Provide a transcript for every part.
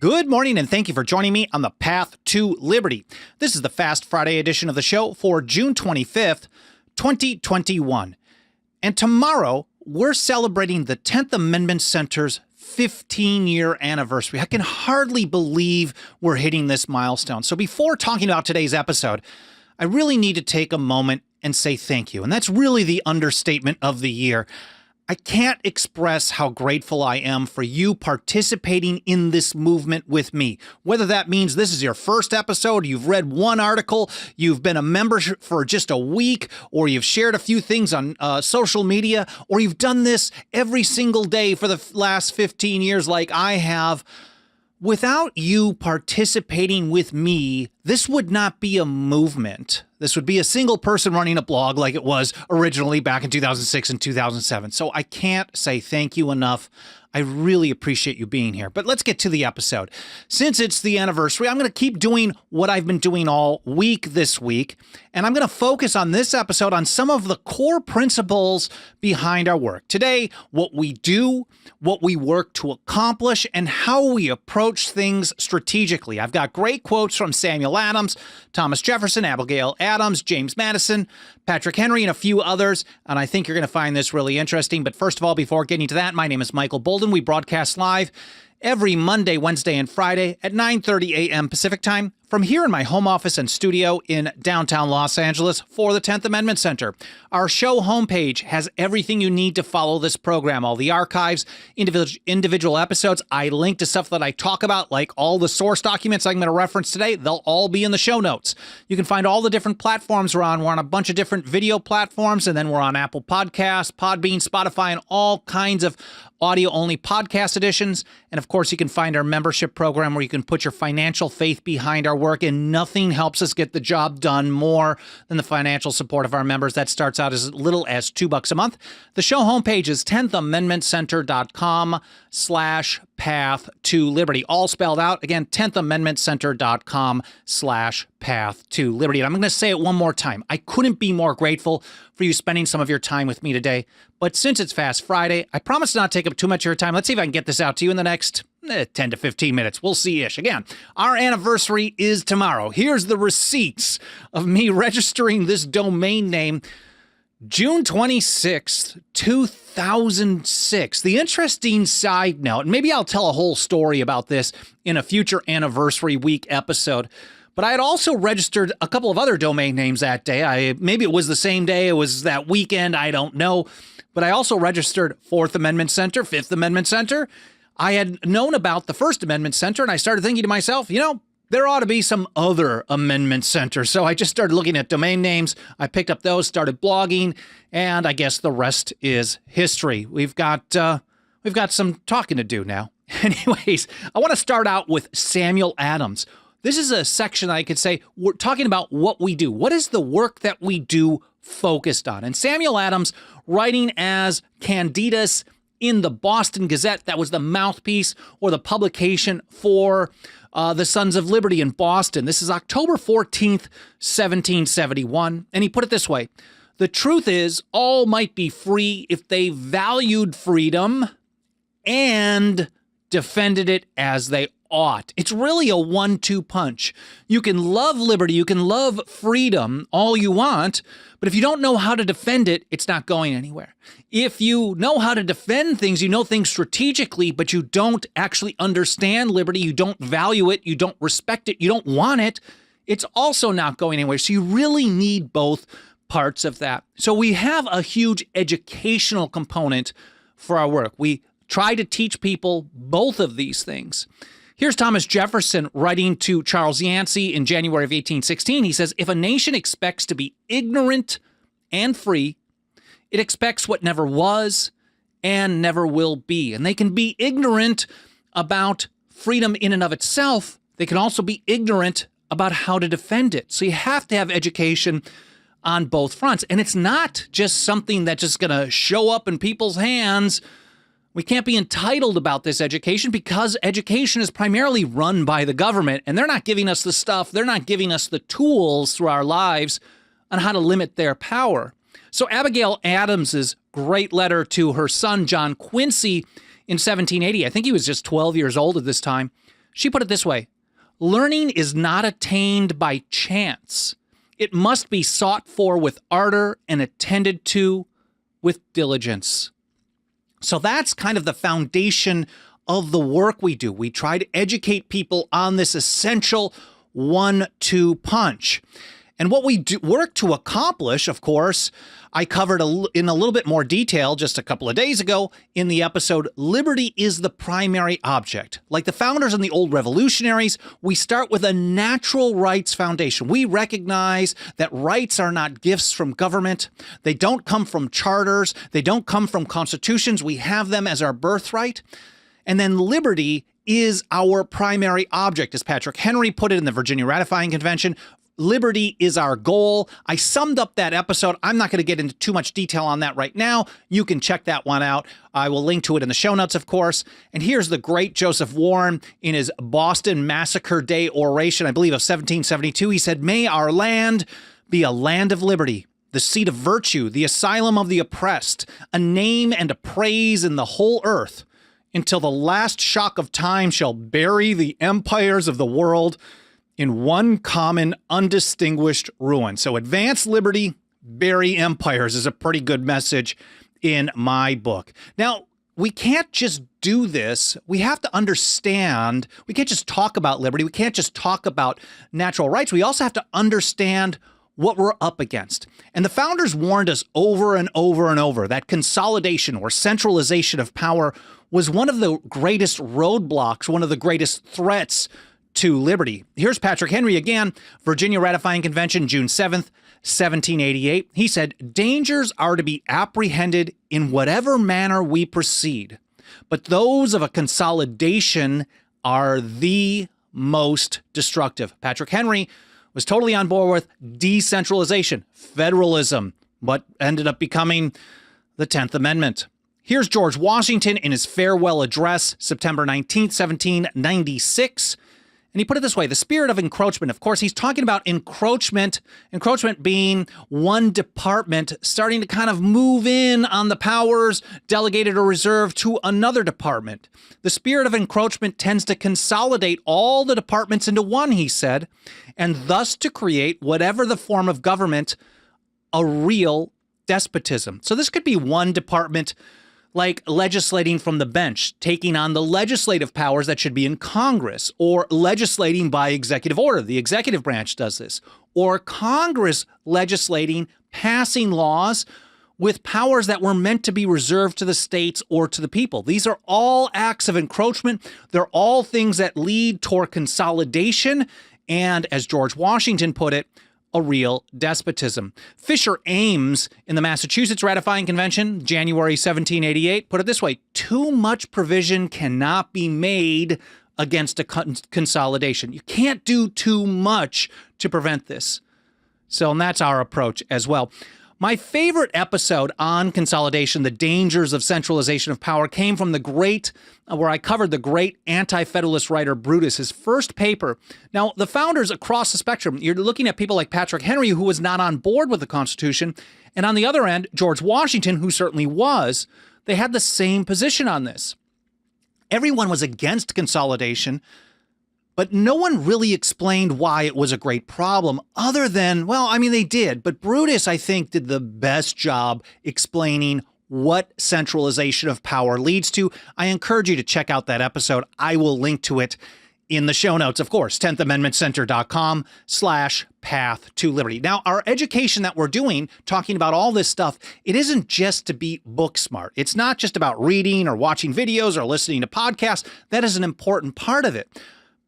Good morning, and thank you for joining me on the Path to Liberty. This is the Fast Friday edition of the show for June 25th, 2021. And tomorrow, we're celebrating the 10th Amendment Center's 15-year anniversary. I can hardly believe we're hitting this milestone. So before talking about today's episode, I really need to take a moment and say thank you. And that's really the understatement of the year. I can't express how grateful I am for you participating in this movement with me. Whether that means this is your first episode, you've read one article, you've been a member for just a week, or you've shared a few things on social media, or you've done this every single day for the last 15 years like I have. Without you participating with me, this would not be a movement. This would be a single person running a blog like it was originally back in 2006 and 2007. So I can't say thank you enough. I really appreciate you being here. But let's get to the episode. Since it's the anniversary, I'm going to keep doing what I've been doing all week this week. And I'm going to focus on this episode on some of the core principles behind our work. Today, what we do, what we work to accomplish, and how we approach things strategically. I've got great quotes from Samuel Adams, Thomas Jefferson, Abigail Adams, James Madison, Patrick Henry, and a few others. And I think you're going to find this really interesting. But first of all, before getting to that, my name is Michael Bolden. We broadcast live every Monday, Wednesday, and Friday at 9:30 a.m. Pacific time from here in my home office and studio in downtown Los Angeles for the 10th Amendment Center. Our show homepage has everything you need to follow this program, all the archives, individual episodes. I link to stuff that I talk about, like all the source documents I'm going to reference today. They'll all be in the show notes. You can find all the different platforms we're on. We're on a bunch of different video platforms, and then we're on Apple Podcasts, Podbean, Spotify, and all kinds of audio-only podcast editions. And of course, you can find our membership program where you can put your financial faith behind our work, and nothing helps us get the job done more than the financial support of our members. That starts out as little as $2 a month. The show homepage is 10thamendmentcenter.com/path to liberty, all spelled out. Again, 10thamendmentcenter.com/path to liberty. And I'm going to say it one more time. I couldn't be more grateful for you spending some of your time with me today. But since it's Fast Friday, I promise to not take up too much of your time. Let's see if I can get this out to you in the next 10 to 15 minutes. We'll see-ish. Again, our anniversary is tomorrow. Here's the receipts of me registering this domain name June 26th, 2006. The interesting side note, and maybe I'll tell a whole story about this in a future anniversary week episode, but I had also registered a couple of other domain names that day. Maybe it was the same day, it was that weekend, I don't know. But I also registered 4th Amendment Center, 5th Amendment Center. I had known about the First Amendment Center, and I started thinking to myself, there ought to be some other amendment centers. So I just started looking at domain names. I picked up those, started blogging, and I guess the rest is history. We've got some talking to do now. Anyways, I want to start out with Samuel Adams. This is a section I could say we're talking about what we do. What is the work that we do focused on? And Samuel Adams, writing as Candidus in the Boston Gazette, that was the mouthpiece or the publication for the Sons of Liberty in Boston. This is October 14th, 1771. And he put it this way: the truth is, all might be free if they valued freedom and defended it as they ought. It's really a 1-2 punch. You can love liberty, you can love freedom all you want, but if you don't know how to defend it, it's not going anywhere. If you know how to defend things, you know things strategically, but you don't actually understand liberty, you don't value it, you don't respect it, you don't want it, it's also not going anywhere. So you really need both parts of that. So we have a huge educational component for our work. We try to teach people both of these things. Here's Thomas Jefferson writing to Charles Yancey in January of 1816. He says, if a nation expects to be ignorant and free, it expects what never was and never will be. And they can be ignorant about freedom in and of itself. They can also be ignorant about how to defend it. So you have to have education on both fronts. And it's not just something that's just going to show up in people's hands. We can't be entitled about this education because education is primarily run by the government, and they're not giving us the stuff, they're not giving us the tools through our lives on how to limit their power. So Abigail Adams's great letter to her son, John Quincy, in 1780, I think he was just 12 years old at this time, She put it this way: learning is not attained by chance. It must be sought for with ardor and attended to with diligence. So that's kind of the foundation of the work we do. We try to educate people on this essential 1-2 punch. And what we do work to accomplish, of course, I covered in a little bit more detail just a couple of days ago in the episode, Liberty is the Primary Object. Like the founders and the old revolutionaries, we start with a natural rights foundation. We recognize that rights are not gifts from government. They don't come from charters. They don't come from constitutions. We have them as our birthright. And then liberty is our primary object, as Patrick Henry put it in the Virginia Ratifying Convention. Liberty is our goal. I summed up that episode. I'm not going to get into too much detail on that right now. You can check that one out. I will link to it in the show notes, of course. And here's the great Joseph Warren in his Boston Massacre Day oration, I believe of 1772. He said, "May our land be a land of liberty, the seat of virtue, the asylum of the oppressed, a name and a praise in the whole earth, until the last shock of time shall bury the empires of the world in one common, undistinguished ruin." So advance liberty, bury empires is a pretty good message in my book. Now, we can't just do this. We have to understand, we can't just talk about liberty. We can't just talk about natural rights. We also have to understand what we're up against. And the founders warned us over and over and over that consolidation or centralization of power was one of the greatest roadblocks, one of the greatest threats to liberty. Here's Patrick Henry again, Virginia Ratifying Convention, June 7th, 1788. He said, "Dangers are to be apprehended in whatever manner we proceed, but those of a consolidation are the most destructive." Patrick Henry was totally on board with decentralization, federalism, what ended up becoming the 10th Amendment. Here's George Washington in his farewell address, September 19th, 1796. And he put it this way: the spirit of encroachment. Of course, he's talking about encroachment being one department starting to kind of move in on the powers delegated or reserved to another department. The spirit of encroachment tends to consolidate all the departments into one, he said, and thus to create whatever the form of government, a real despotism. So this could be one department, like legislating from the bench, taking on the legislative powers that should be in Congress, or legislating by executive order. The executive branch does this. Or Congress legislating, passing laws with powers that were meant to be reserved to the states or to the people. These are all acts of encroachment. They're all things that lead toward consolidation and, as George Washington put it, a real despotism. Fisher Ames in the Massachusetts Ratifying Convention, January 1788, put it this way: "Too much provision cannot be made against a consolidation." You can't do too much to prevent this. So, and that's our approach as well. My favorite episode on consolidation, the dangers of centralization of power, came from where I covered the great anti-federalist writer Brutus, his first paper. Now, the founders across the spectrum, you're looking at people like Patrick Henry, who was not on board with the Constitution, and on the other end, George Washington, who certainly was. They had the same position on this. Everyone was against consolidation, but no one really explained why it was a great problem other than, well, I mean, they did. But Brutus, I think, did the best job explaining what centralization of power leads to. I encourage you to check out that episode. I will link to it in the show notes, of course, 10thamendmentcenter.com/path to liberty. Now, our education that we're doing, talking about all this stuff, it isn't just to be book smart. It's not just about reading or watching videos or listening to podcasts. That is an important part of it.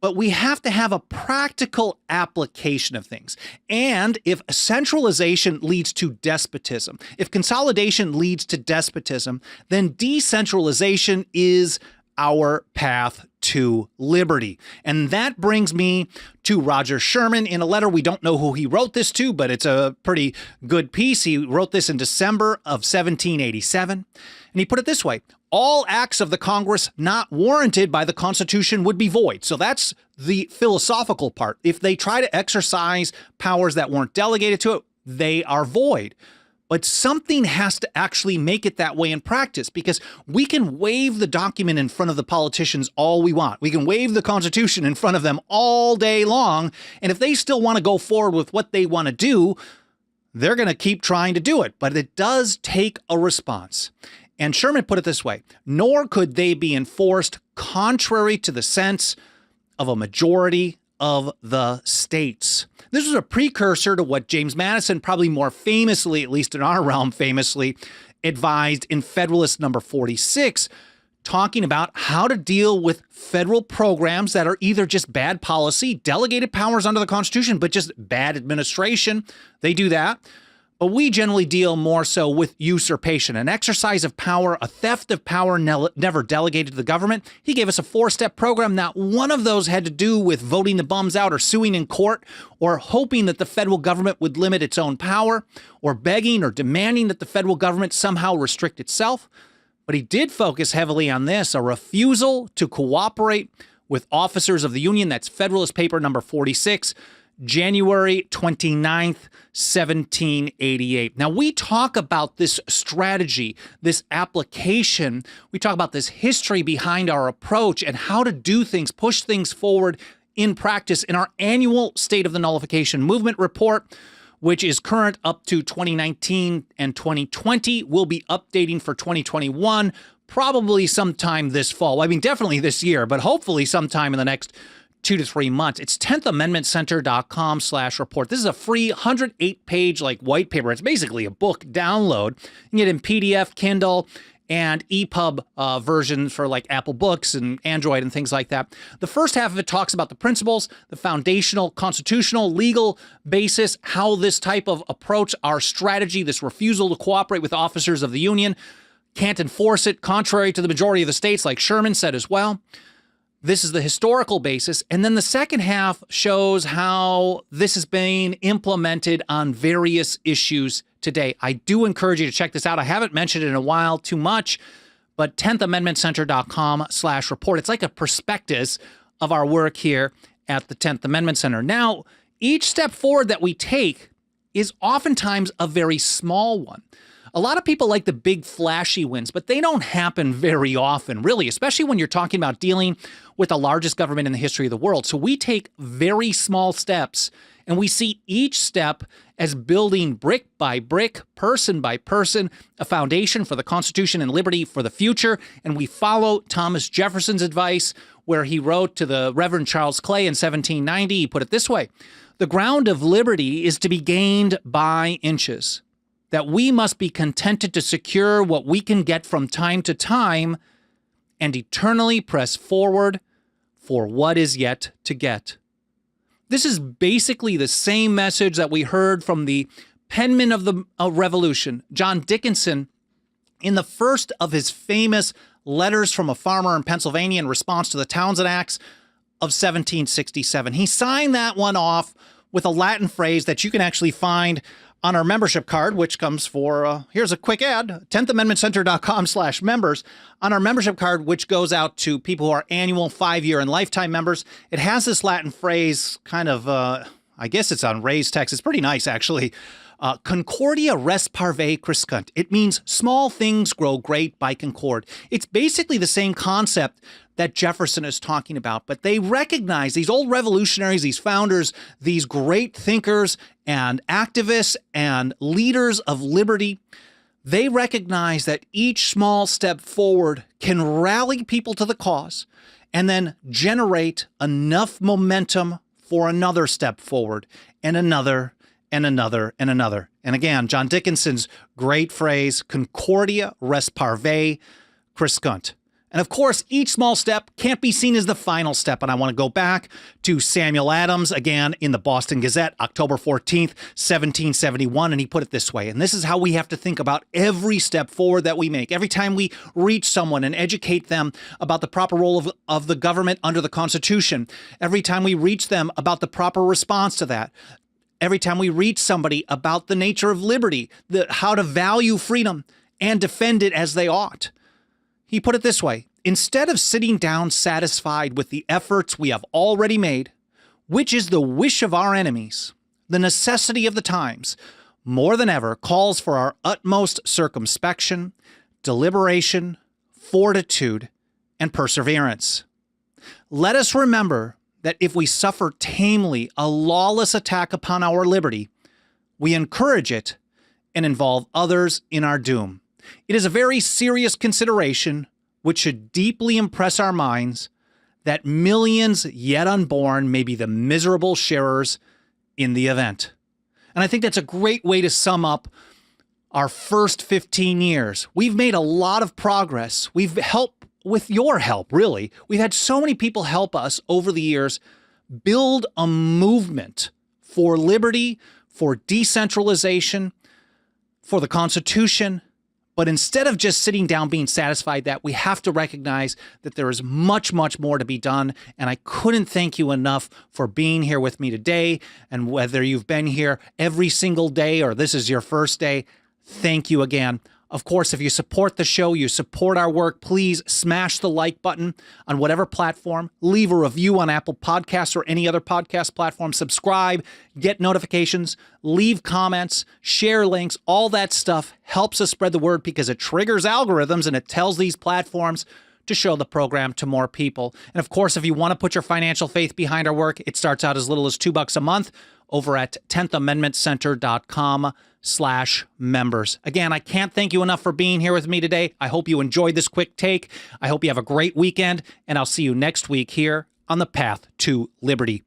But we have to have a practical application of things. And if centralization leads to despotism, if consolidation leads to despotism, then decentralization is our path to liberty. And that brings me to Roger Sherman in a letter. We don't know who he wrote this to, but it's a pretty good piece. He wrote this in December of 1787. And he put it this way: all acts of the Congress not warranted by the Constitution would be void. So that's the philosophical part. If they try to exercise powers that weren't delegated to it, they are void. But something has to actually make it that way in practice, because we can wave the document in front of the politicians all we want. We can wave the Constitution in front of them all day long. And if they still want to go forward with what they want to do, they're going to keep trying to do it. But it does take a response. And Sherman put it this way: nor could they be enforced contrary to the sense of a majority of the states. This was a precursor to what James Madison, probably more famously, at least in our realm, famously advised in Federalist number 46, talking about how to deal with federal programs that are either just bad policy, delegated powers under the Constitution, but just bad administration. They do that. But we generally deal more so with usurpation, an exercise of power, a theft of power never delegated to the government. He gave us a 4-step program. Not one of those had to do with voting the bums out or suing in court or hoping that the federal government would limit its own power or begging or demanding that the federal government somehow restrict itself. But he did focus heavily on this: a refusal to cooperate with officers of the Union. That's Federalist Paper number 46. January 29th, 1788. Now, we talk about this strategy, this application. We talk about this history behind our approach and how to do things, push things forward in practice in our annual State of the Nullification Movement report, which is current up to 2019 and 2020. We'll be updating for 2021 probably sometime this fall. I mean, definitely this year, but hopefully sometime in the next 2 to 3 months. It's 10thamendmentcenter.com/report. This is a free 108-page white paper. It's basically a book download. You can get it in PDF, Kindle, and EPUB versions for Apple Books and Android and things like that. The first half of it talks about the principles, the foundational, constitutional, legal basis, how this type of approach, our strategy, this refusal to cooperate with officers of the Union, can't enforce it contrary to the majority of the states, like Sherman said as well. This is the historical basis. And then the second half shows how this is being implemented on various issues today. I do encourage you to check this out. I haven't mentioned it in a while too much, but 10thamendmentcenter.com/report. It's like a prospectus of our work here at the 10th Amendment Center. Now, each step forward that we take is oftentimes a very small one. A lot of people like the big flashy wins, but they don't happen very often, really, especially when you're talking about dealing with the largest government in the history of the world. So we take very small steps, and we see each step as building brick by brick, person by person, a foundation for the Constitution and liberty for the future. And we follow Thomas Jefferson's advice, where he wrote to the Reverend Charles Clay in 1790. He put it this way: the ground of liberty is to be gained by inches, that we must be contented to secure what we can get from time to time and eternally press forward for what is yet to get. This is basically the same message that we heard from the penman of the Revolution, John Dickinson, in the first of his famous letters from a farmer in Pennsylvania in response to the Townshend Acts of 1767. He signed that one off with a Latin phrase that you can actually find on our membership card, which comes for, here's a quick ad, 10thamendmentcenter.com/members. On our membership card, which goes out to people who are annual, 5-year, and lifetime members, it has this Latin phrase, kind of, I guess it's on raised text. It's pretty nice, actually. Concordia res parve crescunt. It means small things grow great by concord. It's basically the same concept that Jefferson is talking about, but they recognize, these old revolutionaries, these founders, these great thinkers and activists and leaders of liberty, they recognize that each small step forward can rally people to the cause and then generate enough momentum for another step forward and another and another and another. And again, John Dickinson's great phrase, Concordia res parve crescunt. And of course, each small step can't be seen as the final step. And I want to go back to Samuel Adams, again, in the Boston Gazette, October 14th, 1771. And he put it this way. And this is how we have to think about every step forward that we make. Every time we reach someone and educate them about the proper role of the government under the Constitution. Every time we reach them about the proper response to that. Every time we reach somebody about the nature of liberty, how to value freedom and defend it as they ought. He put it this way: instead of sitting down satisfied with the efforts we have already made, which is the wish of our enemies, the necessity of the times, more than ever, calls for our utmost circumspection, deliberation, fortitude, and perseverance. Let us remember that if we suffer tamely a lawless attack upon our liberty, we encourage it and involve others in our doom. It is a very serious consideration which should deeply impress our minds that millions yet unborn may be the miserable sharers in the event. And I think that's a great way to sum up our first 15 years. We've made a lot of progress. We've helped with your help, really. We've had so many people help us over the years build a movement for liberty, for decentralization, for the Constitution. But instead of just sitting down being satisfied that, we have to recognize that there is much, much more to be done. And I couldn't thank you enough for being here with me today. And whether you've been here every single day or this is your first day, thank you again. Of course, if you support the show, you support our work, please smash the like button on whatever platform, leave a review on Apple Podcasts or any other podcast platform, subscribe, get notifications, leave comments, share links. All that stuff helps us spread the word because it triggers algorithms and it tells these platforms to show the program to more people. And of course, if you want to put your financial faith behind our work, it starts out as little as $2 a month over at 10thamendmentcenter.com/members. Again, I can't thank you enough for being here with me today. I hope you enjoyed this quick take. I hope you have a great weekend, and I'll see you next week here on the Path to Liberty.